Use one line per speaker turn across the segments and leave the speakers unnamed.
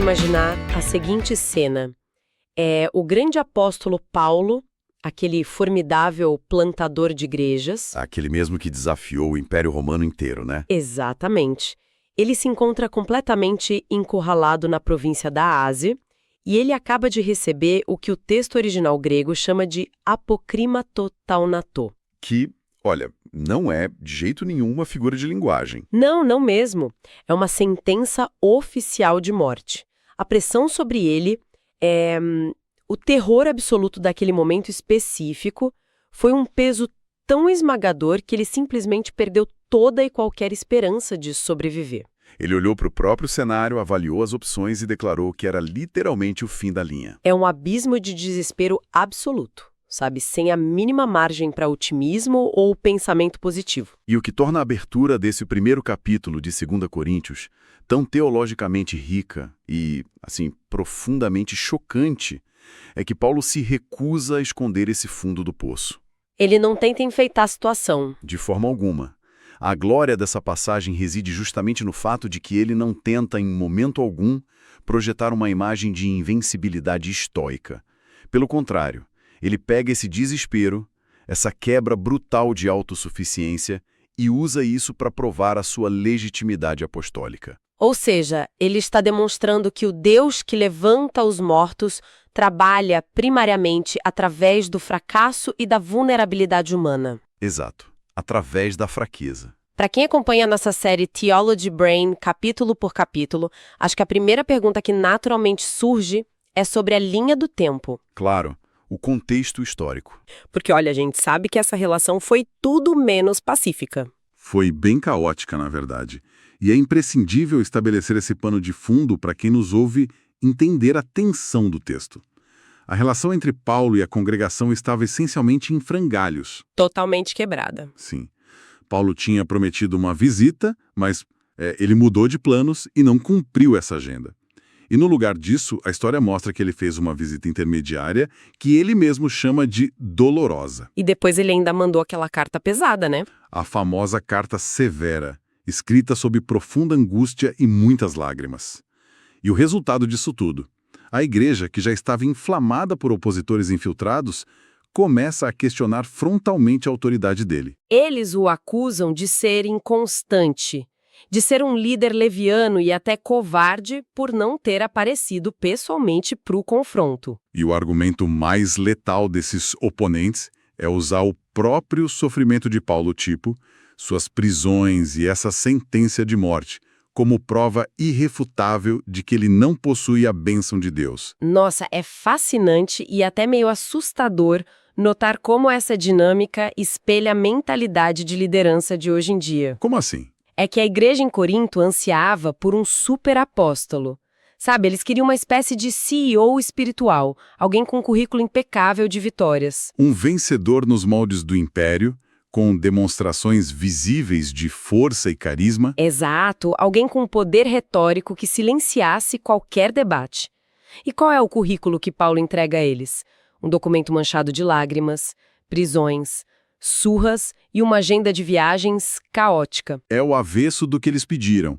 imaginar a seguinte cena. O grande apóstolo Paulo, aquele formidável plantador de igrejas.
Aquele mesmo que desafiou o Império Romano inteiro, né?
Exatamente. Ele se encontra completamente encurralado na província da Ásia e ele acaba de receber o que o texto original grego chama de apokrimato taunato.
Que, olha, não é de jeito nenhum uma figura de linguagem.
Não, não mesmo. É uma sentença oficial de morte. A pressão sobre ele, o terror absoluto daquele momento específico, foi um peso tão esmagador que ele simplesmente perdeu toda e qualquer esperança de sobreviver.
Ele olhou para o próprio cenário, avaliou as opções e declarou que era literalmente o fim da linha.
É um abismo de desespero absoluto, sabe? Sem a mínima margem para otimismo ou pensamento positivo.
E o que torna a abertura desse primeiro capítulo de 2 Coríntios tão teologicamente rica e, assim, profundamente chocante, é que Paulo se recusa a esconder esse fundo do poço.
Ele não tenta enfeitar a situação.
De forma alguma. A glória dessa passagem reside justamente no fato de que ele não tenta, em momento algum, projetar uma imagem de invencibilidade estoica. Pelo contrário, ele pega esse desespero, essa quebra brutal de autossuficiência e usa isso para provar a sua legitimidade apostólica.
Ou seja, ele está demonstrando que o Deus que levanta os mortos trabalha primariamente através do fracasso e da vulnerabilidade humana.
Exato. Através da fraqueza.
Para quem acompanha a nossa série Theology Brain, capítulo por capítulo, acho que a primeira pergunta que naturalmente surge é sobre a linha do tempo.
Claro, o contexto histórico.
Porque, olha, a gente sabe que essa relação foi tudo menos pacífica.
Foi bem caótica, na verdade. E é imprescindível estabelecer esse pano de fundo para quem nos ouve entender a tensão do texto. A relação entre Paulo e a congregação estava essencialmente em frangalhos.
Totalmente quebrada.
Sim. Paulo tinha prometido uma visita, mas ele mudou de planos e não cumpriu essa agenda. E no lugar disso, a história mostra que ele fez uma visita intermediária que ele mesmo chama de dolorosa.
E depois ele ainda mandou aquela carta pesada, né?
A famosa carta severa, escrita sob profunda angústia e muitas lágrimas. E o resultado disso tudo? A igreja, que já estava inflamada por opositores infiltrados, começa a questionar frontalmente a autoridade dele.
Eles o acusam de ser inconstante, de ser um líder leviano e até covarde por não ter aparecido pessoalmente para o confronto.
E o argumento mais letal desses oponentes é usar o próprio sofrimento de Paulo, tipo suas prisões e essa sentença de morte, como prova irrefutável de que ele não possui a bênção de Deus.
Nossa, é fascinante e até meio assustador notar como essa dinâmica espelha a mentalidade de liderança de hoje em dia.
Como assim?
É que a igreja em Corinto ansiava por um superapóstolo. Sabe, eles queriam uma espécie de CEO espiritual, alguém com um currículo impecável de vitórias.
Um vencedor nos moldes do império, com demonstrações visíveis de força e carisma.
Exato, alguém com poder retórico que silenciasse qualquer debate. E qual é o currículo que Paulo entrega a eles? Um documento manchado de lágrimas, prisões, surras e uma agenda de viagens caótica.
É o avesso do que eles pediram.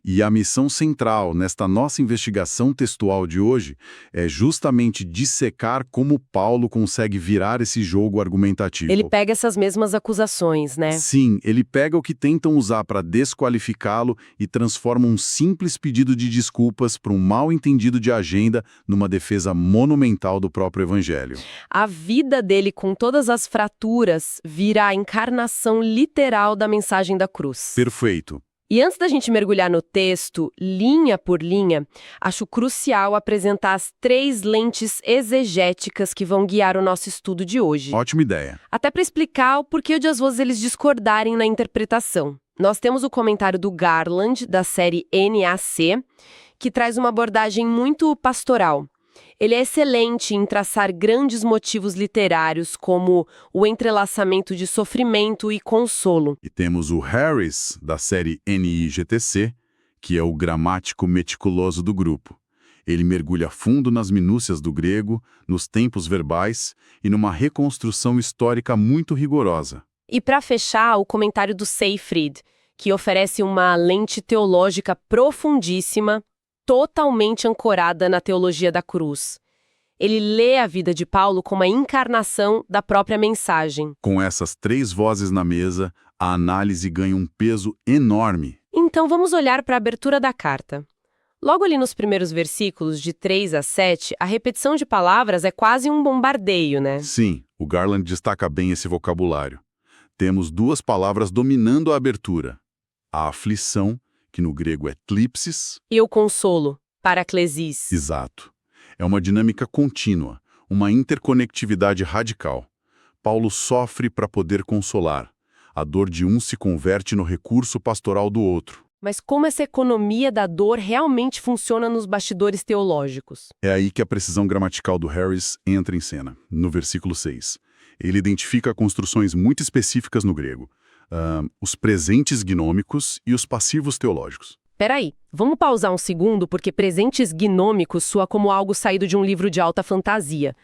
E a missão central nesta nossa investigação textual de hoje é justamente dissecar como Paulo consegue virar esse jogo argumentativo.
Ele pega essas mesmas acusações, né?
Sim, ele pega o que tentam usar para desqualificá-lo e transforma um simples pedido de desculpas para um mal-entendido de agenda numa defesa monumental do próprio evangelho.
A vida dele, com todas as fraturas, vira a encarnação literal da mensagem da cruz.
Perfeito.
E antes da gente mergulhar no texto, linha por linha, acho crucial apresentar as 3 lentes exegéticas que vão guiar o nosso estudo de hoje.
Ótima ideia.
Até para explicar o porquê de às vezes eles discordarem na interpretação. Nós temos o comentário do Garland, da série NAC, que traz uma abordagem muito pastoral. Ele é excelente em traçar grandes motivos literários, como o entrelaçamento de sofrimento e consolo.
E temos o Harris, da série NIGTC, que é o gramático meticuloso do grupo. Ele mergulha fundo nas minúcias do grego, nos tempos verbais e numa reconstrução histórica muito rigorosa.
E para fechar, o comentário do Seyfried, que oferece uma lente teológica profundíssima, totalmente ancorada na teologia da cruz. Ele lê a vida de Paulo como a encarnação da própria mensagem.
Com essas 3 vozes na mesa, a análise ganha um peso enorme.
Então vamos olhar para a abertura da carta. Logo ali nos primeiros versículos, de 3 a 7, a repetição de palavras é quase um bombardeio, né?
Sim, o Garland destaca bem esse vocabulário. Temos 2 palavras dominando a abertura. A aflição, que no grego é thlipsis.
E o consolo, paraclesis.
Exato. É uma dinâmica contínua, uma interconectividade radical. Paulo sofre para poder consolar. A dor de um se converte no recurso pastoral do outro.
Mas como essa economia da dor realmente funciona nos bastidores teológicos?
É aí que a precisão gramatical do Harris entra em cena, no versículo 6. Ele identifica construções muito específicas no grego. Os presentes gnômicos e os passivos teológicos.
Peraí, vamos pausar um segundo porque presentes gnômicos soa como algo saído de um livro de alta fantasia.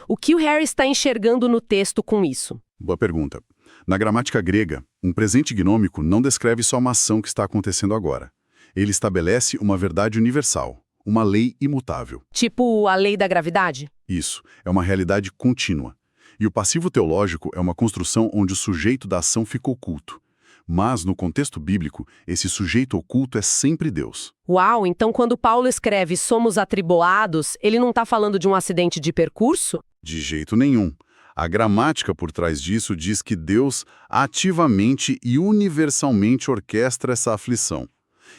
O que o Harris está enxergando no texto com isso?
Boa pergunta. Na gramática grega, um presente gnômico não descreve só uma ação que está acontecendo agora. Ele estabelece uma verdade universal, uma lei imutável.
Tipo a lei da gravidade?
Isso, é uma realidade contínua. E o passivo teológico é uma construção onde o sujeito da ação fica oculto. Mas, no contexto bíblico, esse sujeito oculto é sempre Deus.
Uau, então quando Paulo escreve somos atribulados, ele não está falando de um acidente de percurso?
De jeito nenhum. A gramática por trás disso diz que Deus ativamente e universalmente orquestra essa aflição.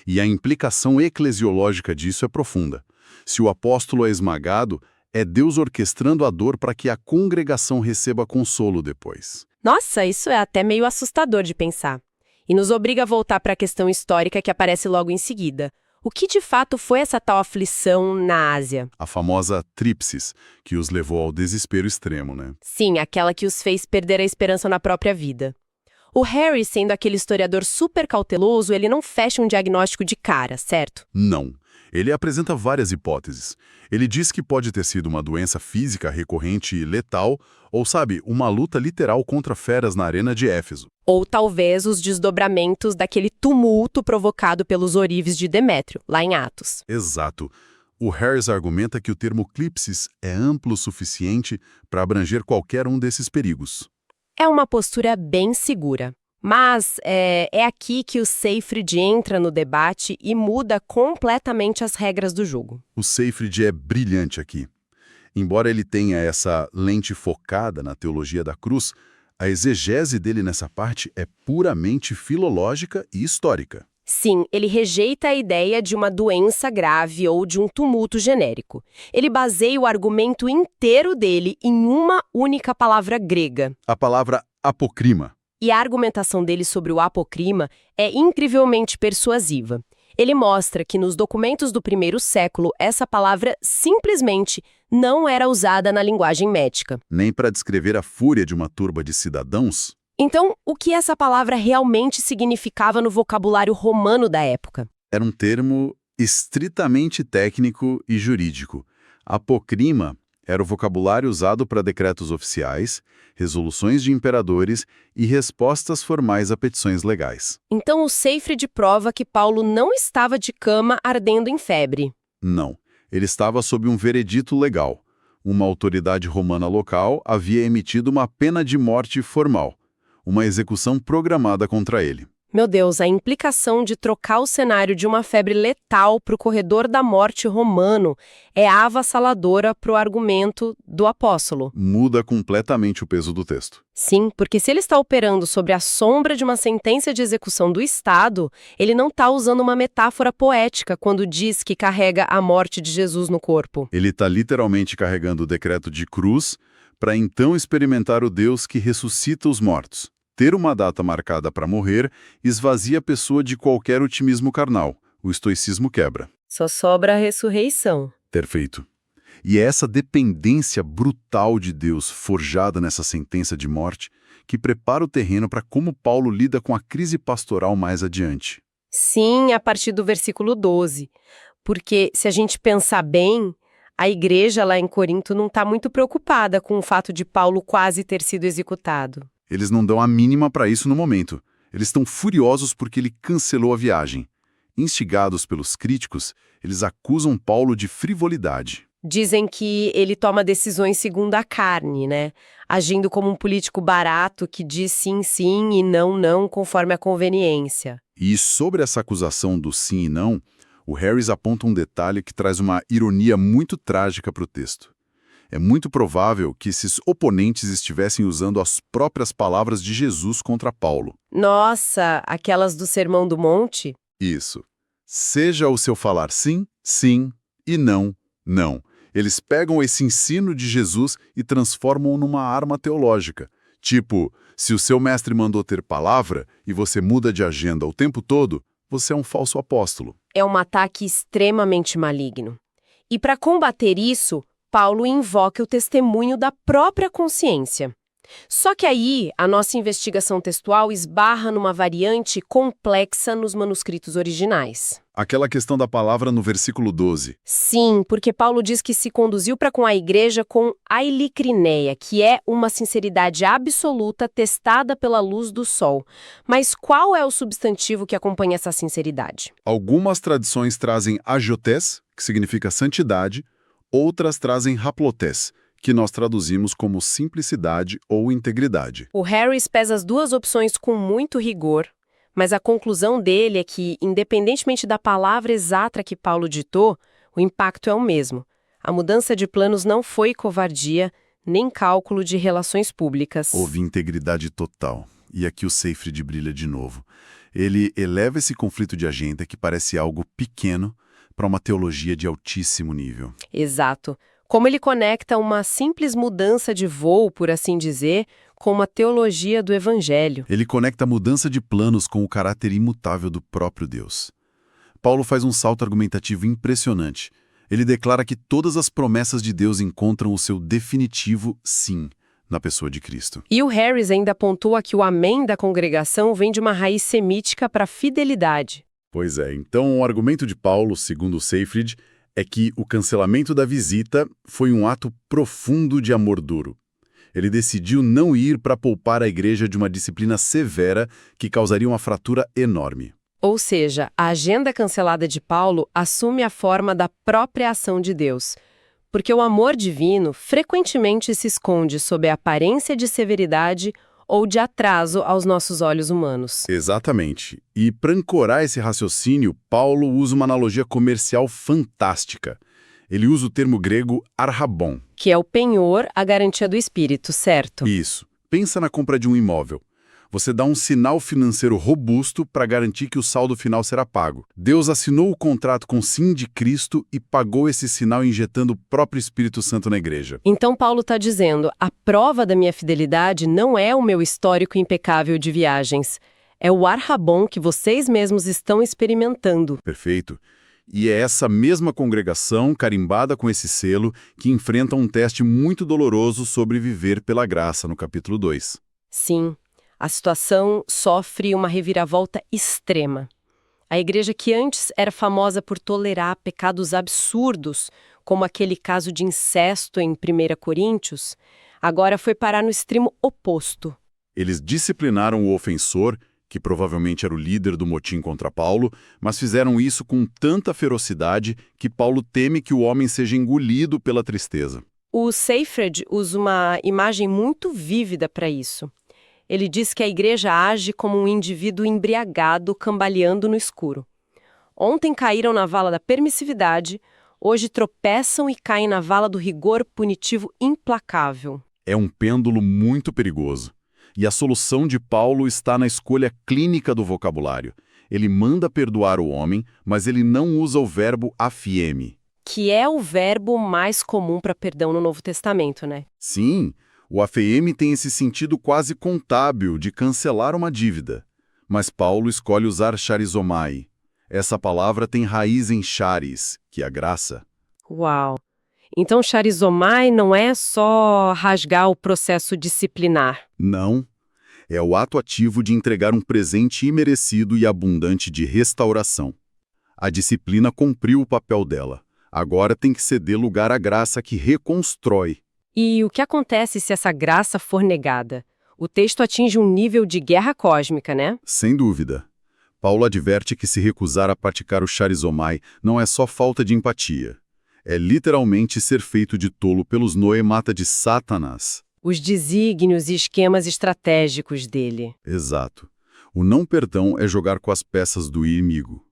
E a implicação eclesiológica disso é profunda. Se o apóstolo é esmagado, é Deus orquestrando a dor para que a congregação receba consolo depois.
Nossa, isso é até meio assustador de pensar. E nos obriga a voltar para a questão histórica que aparece logo em seguida. O que de fato foi essa tal aflição na Ásia?
A famosa trípsis, que os levou ao desespero extremo, né?
Sim, aquela que os fez perder a esperança na própria vida. O Harry, sendo aquele historiador super cauteloso, ele não fecha um diagnóstico de cara, certo?
Não. Ele apresenta várias hipóteses. Ele diz que pode ter sido uma doença física recorrente e letal, ou, sabe, uma luta literal contra feras na arena de Éfeso.
Ou talvez os desdobramentos daquele tumulto provocado pelos ourives de Demétrio, lá em Atos.
Exato. O Harris argumenta que o termo clípsis é amplo o suficiente para abranger qualquer um desses perigos.
É uma postura bem segura. Mas é aqui que o Seyfried entra no debate e muda completamente as regras do jogo.
O Seyfried é brilhante aqui. Embora ele tenha essa lente focada na teologia da cruz, a exegese dele nessa parte é puramente filológica e histórica.
Sim, ele rejeita a ideia de uma doença grave ou de um tumulto genérico. Ele baseia o argumento inteiro dele em uma única palavra grega.
A palavra apocrima.
E a argumentação dele sobre o apocrima é incrivelmente persuasiva. Ele mostra que nos documentos do primeiro século, essa palavra simplesmente não era usada na linguagem médica.
Nem para descrever a fúria de uma turba de cidadãos.
Então, o que essa palavra realmente significava no vocabulário romano da época?
Era um termo estritamente técnico e jurídico. Apocrima era o vocabulário usado para decretos oficiais, resoluções de imperadores e respostas formais a petições legais.
Então o Seyfried prova que Paulo não estava de cama ardendo em febre.
Não, ele estava sob um veredito legal. Uma autoridade romana local havia emitido uma pena de morte formal, uma execução programada contra ele.
Meu Deus, a implicação de trocar o cenário de uma febre letal para o corredor da morte romano é avassaladora para o argumento do apóstolo.
Muda completamente o peso do texto.
Sim, porque se ele está operando sobre a sombra de uma sentença de execução do Estado, ele não está usando uma metáfora poética quando diz que carrega a morte de Jesus no corpo.
Ele está literalmente carregando o decreto de cruz para então experimentar o Deus que ressuscita os mortos. Ter uma data marcada para morrer esvazia a pessoa de qualquer otimismo carnal. O estoicismo quebra.
Só sobra a ressurreição.
Perfeito. E é essa dependência brutal de Deus forjada nessa sentença de morte que prepara o terreno para como Paulo lida com a crise pastoral mais adiante.
Sim, a partir do versículo 12. Porque, se a gente pensar bem, a igreja lá em Corinto não está muito preocupada com o fato de Paulo quase ter sido executado.
Eles não dão a mínima para isso no momento. Eles estão furiosos porque ele cancelou a viagem.
Instigados pelos críticos, eles acusam Paulo de frivolidade.
Dizem que ele toma decisões segundo a carne, né? Agindo como um político barato que diz sim, sim e não, não, conforme a conveniência.
E sobre essa acusação do sim e não, o Harris aponta um detalhe que traz uma ironia muito trágica para o texto. É muito provável que esses oponentes estivessem usando as próprias palavras de Jesus contra Paulo.
Nossa, aquelas do Sermão do Monte?
Isso. Seja o seu falar sim, sim e não, não. Eles pegam esse ensino de Jesus e transformam numa arma teológica. Tipo, se o seu mestre mandou ter palavra e você muda de agenda o tempo todo, você é um falso apóstolo.
É um ataque extremamente maligno. E para combater isso, Paulo invoca o testemunho da própria consciência. Só que aí, a nossa investigação textual esbarra numa variante complexa nos manuscritos originais.
Aquela questão da palavra no versículo 12.
Sim, porque Paulo diz que se conduziu para com a igreja com ailicrineia, que é uma sinceridade absoluta testada pela luz do sol. Mas qual é o substantivo que acompanha essa sinceridade?
Algumas tradições trazem agiotés, que significa santidade, outras trazem haplotés, que nós traduzimos como simplicidade ou integridade.
O Harris pesa as duas opções com muito rigor, mas a conclusão dele é que, independentemente da palavra exata que Paulo ditou, o impacto é o mesmo. A mudança de planos não foi covardia, nem cálculo de relações públicas.
Houve integridade total. E aqui o Seyfried brilha de novo. Ele eleva esse conflito de agenda que parece algo pequeno para uma teologia de altíssimo nível.
Exato. Como ele conecta uma simples mudança de voo, por assim dizer, com uma teologia do Evangelho.
Ele conecta a mudança de planos com o caráter imutável do próprio Deus. Paulo faz um salto argumentativo impressionante. Ele declara que todas as promessas de Deus encontram o seu definitivo sim na pessoa de Cristo.
E o Harris ainda pontua que o amém da congregação vem de uma raiz semítica para fidelidade.
Pois é, então o argumento de Paulo, segundo o Seyfried, é que o cancelamento da visita foi um ato profundo de amor duro. Ele decidiu não ir para poupar a igreja de uma disciplina severa que causaria uma fratura enorme.
Ou seja, a agenda cancelada de Paulo assume a forma da própria ação de Deus, porque o amor divino frequentemente se esconde sob a aparência de severidade ou de atraso aos nossos olhos humanos.
Exatamente. E para ancorar esse raciocínio, Paulo usa uma analogia comercial fantástica. Ele usa o termo grego arrabon.
Que é o penhor, a garantia do espírito, certo?
Isso. Pensa na compra de um imóvel. Você dá um sinal financeiro robusto para garantir que o saldo final será pago. Deus assinou o contrato com o sim de Cristo e pagou esse sinal injetando o próprio Espírito Santo na igreja.
Então Paulo está dizendo, a prova da minha fidelidade não é o meu histórico impecável de viagens. É o arrabon que vocês mesmos estão experimentando.
Perfeito. E é essa mesma congregação, carimbada com esse selo, que enfrenta um teste muito doloroso sobre viver pela graça, no capítulo 2.
Sim. A situação sofre uma reviravolta extrema. A igreja que antes era famosa por tolerar pecados absurdos, como aquele caso de incesto em 1 Coríntios, agora foi parar no extremo oposto.
Eles disciplinaram o ofensor, que provavelmente era o líder do motim contra Paulo, mas fizeram isso com tanta ferocidade que Paulo teme que o homem seja engolido pela tristeza.
O Seyfried usa uma imagem muito vívida para isso. Ele diz que a igreja age como um indivíduo embriagado cambaleando no escuro. Ontem caíram na vala da permissividade, hoje tropeçam e caem na vala do rigor punitivo implacável.
É um pêndulo muito perigoso. E a solução de Paulo está na escolha clínica do vocabulário. Ele manda perdoar o homem, mas ele não usa o verbo afieme.
Que é o verbo mais comum para perdão no Novo Testamento, né?
Sim. O AFM tem esse sentido quase contábil de cancelar uma dívida. Mas Paulo escolhe usar charizomai. Essa palavra tem raiz em charis, que é a graça.
Uau! Então charizomai não é só rasgar o processo disciplinar.
Não. É o ato ativo de entregar um presente imerecido e abundante de restauração. A disciplina cumpriu o papel dela. Agora tem que ceder lugar à graça que reconstrói.
E o que acontece se essa graça for negada? O texto atinge um nível de guerra cósmica, né?
Sem dúvida. Paulo adverte que se recusar a praticar o charizomai não é só falta de empatia. É literalmente ser feito de tolo pelos noemata de Satanás.
Os desígnios e esquemas estratégicos dele.
Exato. O não perdão é jogar com as peças do inimigo.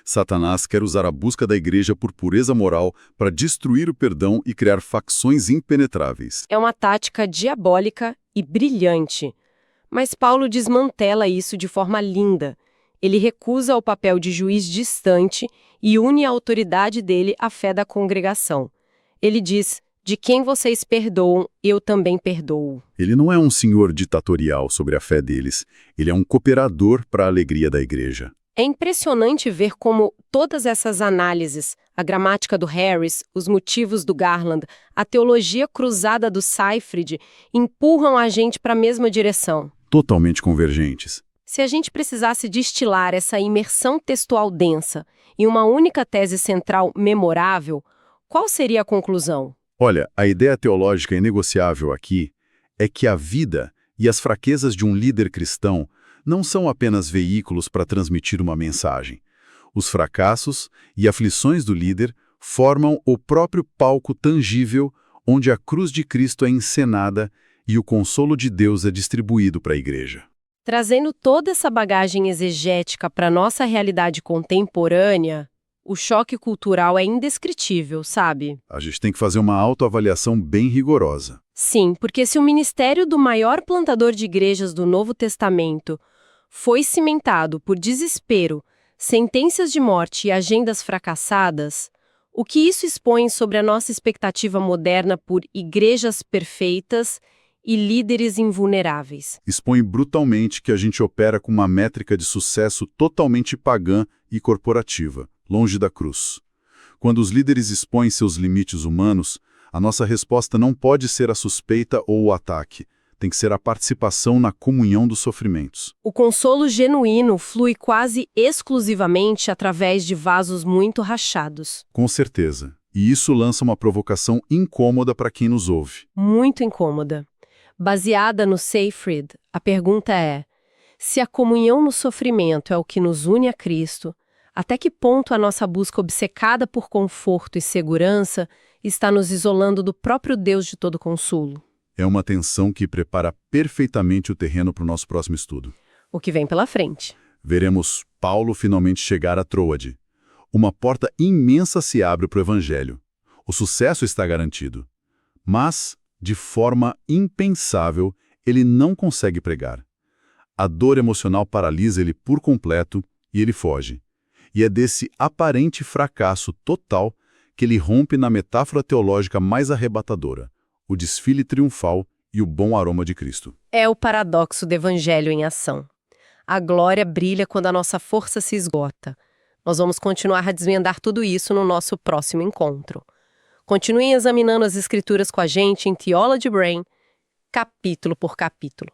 Satanás quer usar a busca da igreja por pureza moral para destruir o perdão e criar facções impenetráveis.
É uma tática diabólica e brilhante. Mas Paulo desmantela isso de forma linda. Ele recusa o papel de juiz distante e une a autoridade dele à fé da congregação. Ele diz: de quem vocês perdoam, eu também perdoo.
Ele não é um senhor ditatorial sobre a fé deles. Ele é um cooperador para a alegria da igreja.
É impressionante ver como todas essas análises, a gramática do Harris, os motivos do Garland, a teologia cruzada do Seyfried, empurram a gente para a mesma direção.
Totalmente convergentes.
Se a gente precisasse destilar essa imersão textual densa em uma única tese central memorável, qual seria a conclusão?
Olha, a ideia teológica inegociável aqui é que a vida e as fraquezas de um líder cristão não são apenas veículos para transmitir uma mensagem. Os fracassos e aflições do líder formam o próprio palco tangível onde a cruz de Cristo é encenada e o consolo de Deus é distribuído para a igreja.
Trazendo toda essa bagagem exegética para a nossa realidade contemporânea, o choque cultural é indescritível, sabe?
A gente tem que fazer uma autoavaliação bem rigorosa.
Sim, porque se o ministério do maior plantador de igrejas do Novo Testamento foi cimentado por desespero, sentenças de morte e agendas fracassadas, o que isso expõe sobre a nossa expectativa moderna por igrejas perfeitas e líderes invulneráveis?
Expõe brutalmente que a gente opera com uma métrica de sucesso totalmente pagã e corporativa, longe da cruz. Quando os líderes expõem seus limites humanos, a nossa resposta não pode ser a suspeita ou o ataque. Tem que ser a participação na comunhão dos sofrimentos.
O consolo genuíno flui quase exclusivamente através de vasos muito rachados.
Com certeza. E isso lança uma provocação incômoda para quem nos ouve.
Muito incômoda. Baseada no Seyfried, a pergunta é: se a comunhão no sofrimento é o que nos une a Cristo, até que ponto a nossa busca obcecada por conforto e segurança está nos isolando do próprio Deus de todo consolo?
É uma tensão que prepara perfeitamente o terreno para o nosso próximo estudo.
O que vem pela frente.
Veremos Paulo finalmente chegar a Troade. Uma porta imensa se abre para o Evangelho. O sucesso está garantido. Mas, de forma impensável, ele não consegue pregar. A dor emocional paralisa ele por completo e ele foge. E é desse aparente fracasso total que ele rompe na metáfora teológica mais arrebatadora: o desfile triunfal e o bom aroma de Cristo.
É o paradoxo do Evangelho em ação. A glória brilha quando a nossa força se esgota. Nós vamos continuar a desvendar tudo isso no nosso próximo encontro. Continuem examinando as Escrituras com a gente em Theology Brain, capítulo por capítulo.